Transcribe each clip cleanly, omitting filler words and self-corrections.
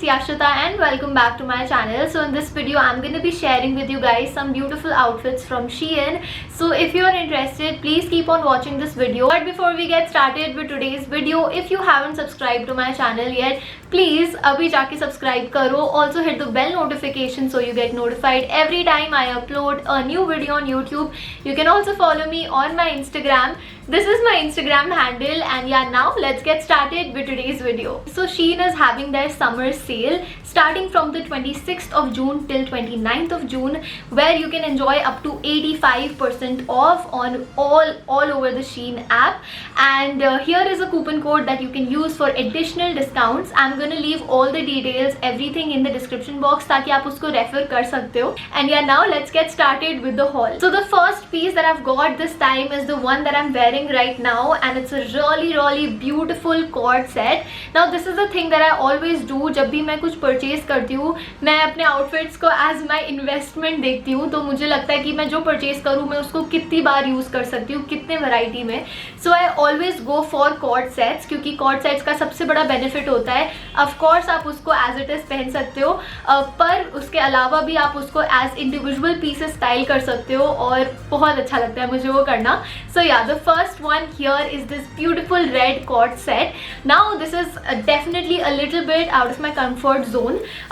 it's Yashita and welcome back to my channel. So in this video I'm going to be sharing with you guys some beautiful outfits from Shein. So if you are interested, please keep on watching this video. But before we get started with today's video, if you haven't subscribed to my channel yet, please abhi jaake subscribe karo. Also hit the bell notification so you get notified every time I upload a new video on YouTube. You can also follow me on my Instagram. This is my Instagram handle, and yeah, now let's get started with today's video. So Shein is having their summer sale starting from the 26th of June till 29th of June, where you can enjoy up to 85% off on all over the Shein app. And here is a coupon code that you can use for additional discounts. I'm gonna leave all the details, everything in the description box ताकि आप उसको refer कर सकते हो. And yeah, now let's get started with the haul. So the first piece that I've got this time is the one that I'm wearing right now, and it's a really beautiful cord set. Now this is the thing that I always do. जब भी मैं कुछ purchase करती हूँ, मैं अपने outfits को as my investment देखती हूँ. तो मुझे लगता है कि मैं जो purchase करूँ मैं उसको कितनी बार use कर सकती हूँ, कितने variety में. So I always go for cord sets, क्योंकि cord sets का सबसे बड़ा benefit होता है, of course आप उसको as it is पहन सकते हो, पर उसके अलावा भी आप उसको as individual pieces style कर सकते हो, और बहुत अच्छा लगता है मुझे वो करना. So yeah, the first one here is this beautiful red cord set. Now this is definitely a little bit out of my comfort zone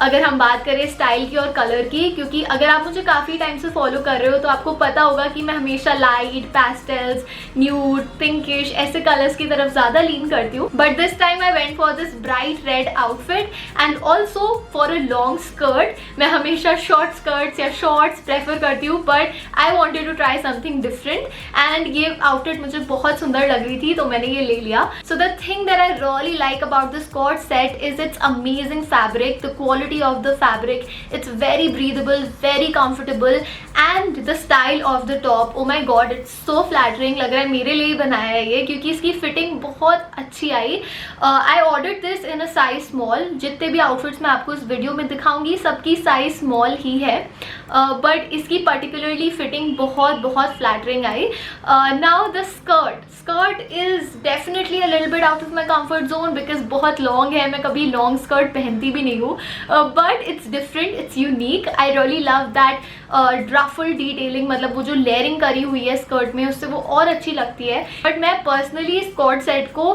अगर हम बात करें स्टाइल की और कलर की, क्योंकि अगर आप मुझे काफ़ी टाइम से फॉलो कर रहे हो तो आपको पता होगा कि मैं हमेशा लाइट, पैस्टल्स, न्यूड, पिंकिश ऐसे कलर्स की तरफ ज़्यादा लीन करती हूँ. But this time I went for this bright red outfit and also for a long skirt. मैं हमेशा शॉर्ट स्कर्ट्स या शॉर्ट्स प्रेफर करती हूँ, but I wanted to try something different एंड ये आउटफिट मुझे बहुत सुंदर लग रही थी तो मैंने ये ले लिया. So the thing that I really like about this co-ord set is it's amazing fabric. The quality of the fabric, it's very breathable, very comfortable, and the style of the top, oh my God, it's so flattering. लग रहा है मेरे लिए ही बनाया है ये, क्योंकि इसकी फिटिंग बहुत अच्छी आई. I ordered this in a size small. जितने भी आउटफिट्स मैं आपको इस वीडियो में दिखाऊंगी सबकी साइज स्मॉल ही है, बट इसकी पर्टिकुलरली फिटिंग बहुत फ्लैटरिंग आई. Now the skirt is definitely a little bit out of my comfort zone because बहुत लॉन्ग है. मैं कभी लॉन्ग स्कर्ट पहनती भी नहीं हूँ, but it's different, it's unique. I really love that ruffle detailing, मतलब वो जो लेयरिंग करी हुई है स्कर्ट में उससे वो और अच्छी लगती है. बट मैं पर्सनली इस कॉर्ड सेट को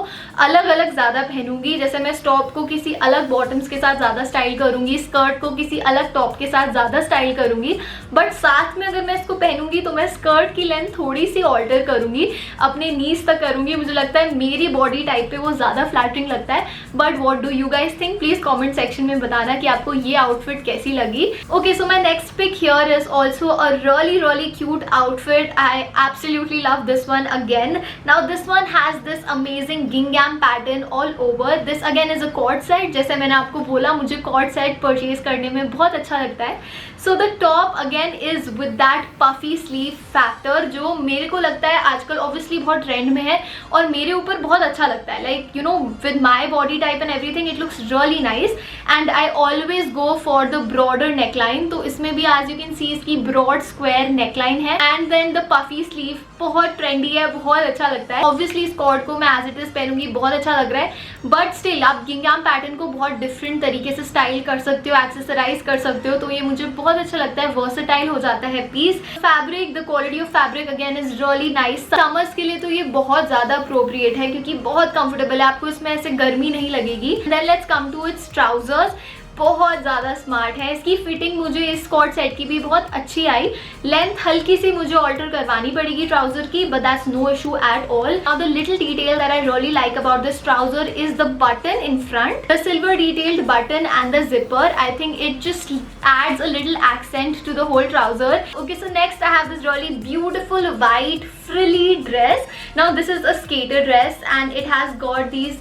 अलग अलग ज़्यादा पहनूंगी. जैसे मैं टॉप को किसी अलग बॉटम्स के साथ ज़्यादा स्टाइल करूंगी, स्कर्ट को किसी अलग टॉप के साथ ज़्यादा स्टाइल करूंगी, बट साथ में अगर मैं इसको पहनूंगी तो मैं स्कर्ट की लेंथ थोड़ी सी ऑल्टर करूंगी, अपने नीज तक करूंगी. मुझे लगता है मेरी बॉडी टाइप पे वो ज़्यादा फ्लैटरिंग लगता है. But what do you guys think? Please comment section में बताना कि आपको ये आउटफिट कैसी लगी. Okay, so my next pick here is also a really cute outfit. I absolutely love this one again. Now this one has this amazing gingham pattern all over. This again is a cord set. जैसे मैंने आपको बोला मुझे cord set purchase करने में बहुत अच्छा लगता है. So the top again is with that puffy sleeve factor, जो मेरे को लगता है आजकल obviously बहुत ट्रेंड में है और मेरे ऊपर बहुत अच्छा लगता है. Like you know, with my body type and everything, it looks really nice. And I always go for the broader neckline. तो इसमें भी as you can see इसकी broad square neckline है, and then the puffy sleeve बहुत trendy है, बहुत अच्छा लगता है. Obviously इस कॉर्ड को मैं as it is पहनूंगी, बहुत अच्छा लग रहा है, बट स्टिल आप गिंघम पैटर्न को बहुत डिफरेंट तरीके से स्टाइल कर सकते हो, एक्सेसराइज कर सकते हो, तो ये मुझे बहुत अच्छा लगता है. वर्सेटाइल हो जाता है piece. Fabric, the quality of fabric again is really nice. Summers के लिए तो ये बहुत ज्यादा अप्रोप्रिएट है क्योंकि बहुत कंफर्टेबल है, आपको इसमें ऐसे गर्मी नहीं लगेगी. Then let's come to its trousers. बहुत ज़्यादा स्मार्ट है. इसकी फिटिंग मुझे इस कॉर्ड सेट की भी बहुत अच्छी आई. लेंथ हल्की सी मुझे ऑल्टर करवानी पड़ेगी ट्राउजर की, but that's no issue at all. Now the little detail that I really like about this trouser is the button in front, the silver detailed button and the zipper. I think it just adds a little accent to the whole trouser. Okay, so next I have this really beautiful white frilly dress. Now this is a skater dress and it has got these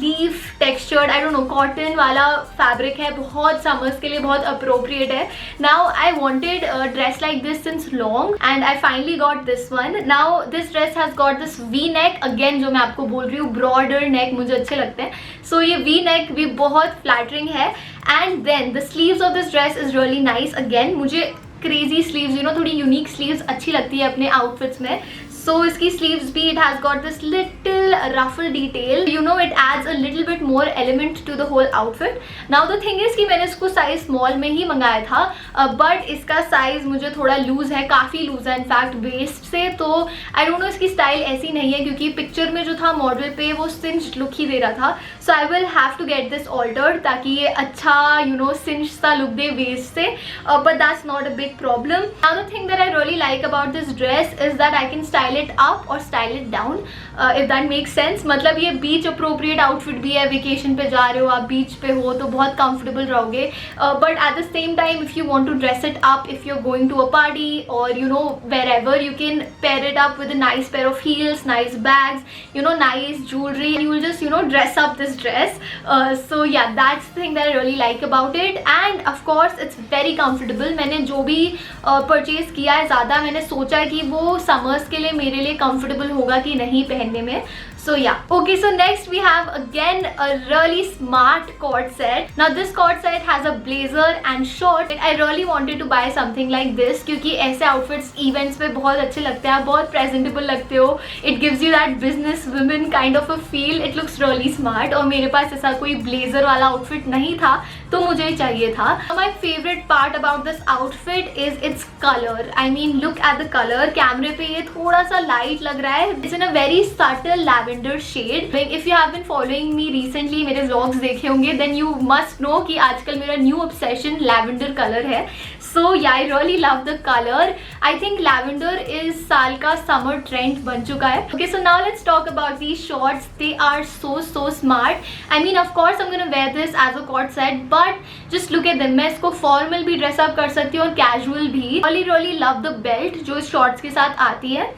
leaf textured, I don't know, cotton वाला fabric है. बहुत summers के लिए बहुत appropriate है. Now I wanted a dress like this since long and I finally got this one. Now this dress has got this V-neck again, जो मैं आपको बोल रही हूँ broader neck मुझे अच्छे लगते हैं. So ये V-neck भी बहुत flattering है. And then the sleeves of this dress is really nice again. मुझे क्रेजी स्लीव्स, यू नो, थोड़ी यूनिक स्लीव्स अच्छी लगती है अपने आउटफिट्स में. So इसकी sleeves भी it has got this little ruffle detail, you know, it adds a little bit more element to the whole outfit. Now the thing is कि मैंने इसको size small में ही मंगाया था, but इसका size मुझे थोड़ा लूज है, काफ़ी लूज है इनफैक्ट वेस्ट से. तो आई डोंट नो इसकी स्टाइल ऐसी नहीं है क्योंकि पिक्चर में जो था मॉडल पे वो सिंच्ड लुक ही दे रहा था. So I will have to get this altered ताकि ये अच्छा यू नो सिंच सा लुक दे वेस्ट से, but that's not a big problem. Another thing that I really like about this dress is that I can style it up और style it down, if that makes sense. मतलब ये बीच appropriate outfit भी है, vacation पे जा रहे हो आप, बीच पे हो तो बहुत कंफर्टेबल रहोगे, but at the same time if you want to dress it up, if you are going to a party और you know wherever, you can pair it up with a nice pair of heels, nice bags, you know, nice jewelry, and you will just, you know, dress up this dress. So yeah, that's the thing that I really like about it. And of course it's very comfortable. मैंने जो भी purchase किया है ज़्यादा मैंने सोचा कि वो समर्स के लिए मेरे लिए कंफर्टेबल होगा कि नहीं पहनने में. So yeah, okay, so next we have again a really smart cord set. Now this cord set has a blazer and shorts. I really wanted to buy something like this क्योंकि ऐसे outfits events पे बहुत अच्छे लगते हैं, आप बहुत presentable लगते हो. It gives you that business women kind of a feel. It looks really smart. और मेरे पास ऐसा कोई blazer वाला outfit नहीं था तो मुझे चाहिए था. My favorite part about this outfit is its color. I mean, look at the color. कैमरे पे ये थोड़ा सा light लग रहा है. It's in a very subtle lavender shade. Like if you have been following me recently, मेरे vlogs देखे होंगे, then you must know कि आजकल मेरा new obsession lavender color है. So yeah, I really love the color. I think lavender is साल का summer trend बन चुका है. Okay, so now let's talk about these shorts. They are so smart. I mean, of course I'm gonna wear this as a cord set, but just look at them. मैं इसको formal भी dress up कर सकती हूँ और casual भी. Really love the belt जो इस shorts के साथ आती है.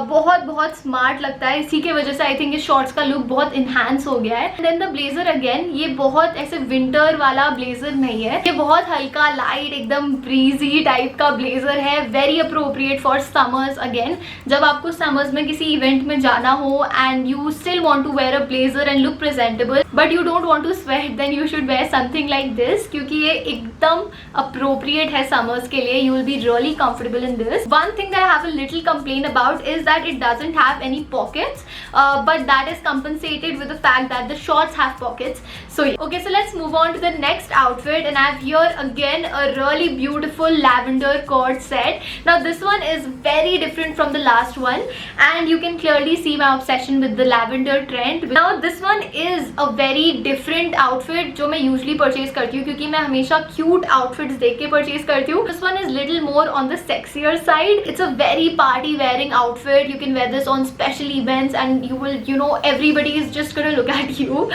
बहुत स्मार्ट लगता है, इसी के वजह से आई थिंक इस शॉर्ट्स का लुक बहुत इन्हांस हो गया है. देन द ब्लेजर अगेन, ये बहुत ऐसे विंटर वाला ब्लेजर नहीं है, ये बहुत हल्का लाइट एकदम ब्रीजी टाइप का ब्लेजर है. Very appropriate for summers. Again जब आपको समर्स में किसी इवेंट में जाना हो and you still want to wear a blazer and look presentable but you don't want to sweat, then you should wear something like this क्योंकि ये एकदम अप्रोप्रिएट है समर्स के लिए. You will be really comfortable in this. One thing that I have a little complain about is that it doesn't have any pockets, but that is compensated with the fact that the shorts have pockets. So yeah. Okay, so let's move on to the next outfit, and I have here again a really beautiful lavender cord set. Now this one is very different from the last one and you can clearly see my obsession with the lavender trend. Now this one is a very different outfit जो मैं usually purchase करती हूँ क्योंकि मैं हमेशा cute outfits देख के purchase करती हूँ. This one is little more on the sexier side. It's a very party wearing outfit. You can wear this on special events and you will, you know, everybody is just gonna look at you.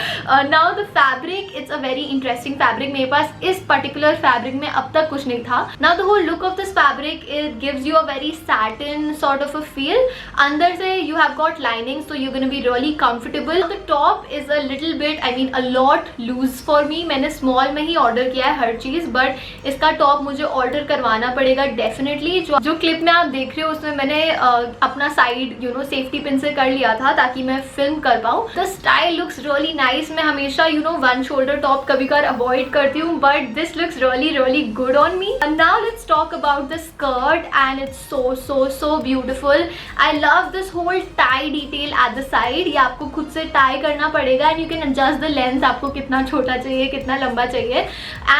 Now the fabric, it's a very interesting fabric. मेरे पास इस particular fabric में अब तक कुछ नहीं था. Now the whole look of this fabric, it gives you a very satin sort of a feel. अंदर से you have got lining, so you're gonna be really comfortable. The top is a little bit, I mean a lot loose for me. मैंने small में ही order किया है हर चीज़, but इसका top मुझे order करवाना पड़ेगा definitely. जो clip में आप देख रहे हो उसमें मैंने अपना side you know safety pin से कर लिया था ताकि मैं फिल्म कर पाऊँ. The style looks really nice. मैं हमेशा you know one shoulder top कभी कभार अवॉइड करती हूँ but this looks really good on me. Now let's talk about the skirt and it's so beautiful. I love this whole tie detail at the side. ये आपको खुद से tie करना पड़ेगा and you can adjust the length, आपको कितना छोटा चाहिए कितना लंबा चाहिए,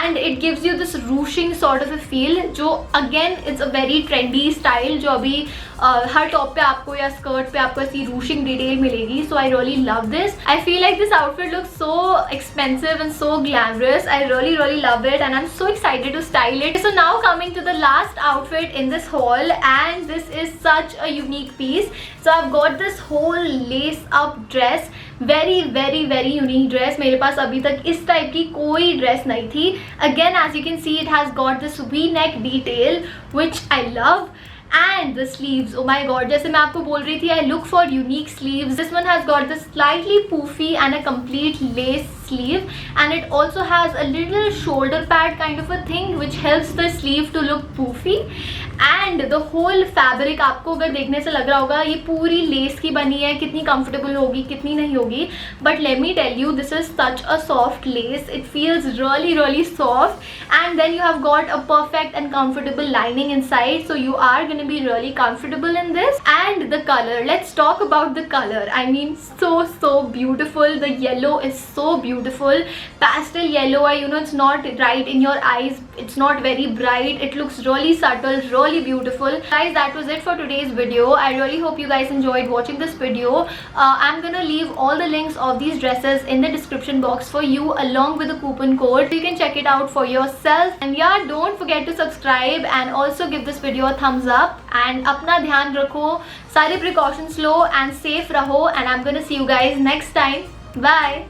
and it gives you this ruching sort of a feel जो again it's a very trendy style जो अभी हर टॉप पे आपको या स्कर्ट पे आपको ऐसी रूशिंग डिटेल मिलेगी. So I really love this. I feel like this outfit looks so expensive and so glamorous. I really love it and I am so excited to style it. So now coming to the last outfit in this haul and this is such a unique piece. So I have got this whole lace up dress. Very unique dress. मेरे पास अभी तक इस type की कोई dress नहीं थी. Again as you can see it has got this V neck detail which I love. And the sleeves, oh my god, जैसे मैं आपको बोल रही थी I look for unique sleeves. This one has got this slightly poofy and a complete lace sleeve, and it also has a little shoulder pad kind of a thing which helps the sleeve to look poofy. And the whole fabric, आपको अगर देखने से लग रहा होगा ये पूरी less की बनी है, कितनी कंफर्टेबल होगी कितनी नहीं होगी, but let me tell you, this is such a soft lace. It feels really soft, and then you have got a perfect and comfortable lining inside, so you are going to be really comfortable in this. And the color, let's talk about the color. I mean, so beautiful. The yellow is so beautiful, pastel yellow. You know, it's not right in your eyes, it's not very bright, it looks really subtle, really beautiful. Guys, that was it for today's video. I really hope you guys enjoyed watching this video. I'm gonna leave all the links of these dresses in the description box for you, along with the coupon code, so you can check it out for yourself. And yeah, don't forget to subscribe and also give this video a thumbs up. And अपना ध्यान रखो, सारे precautions low and safe रहो, and I'm gonna see you guys next time. Bye.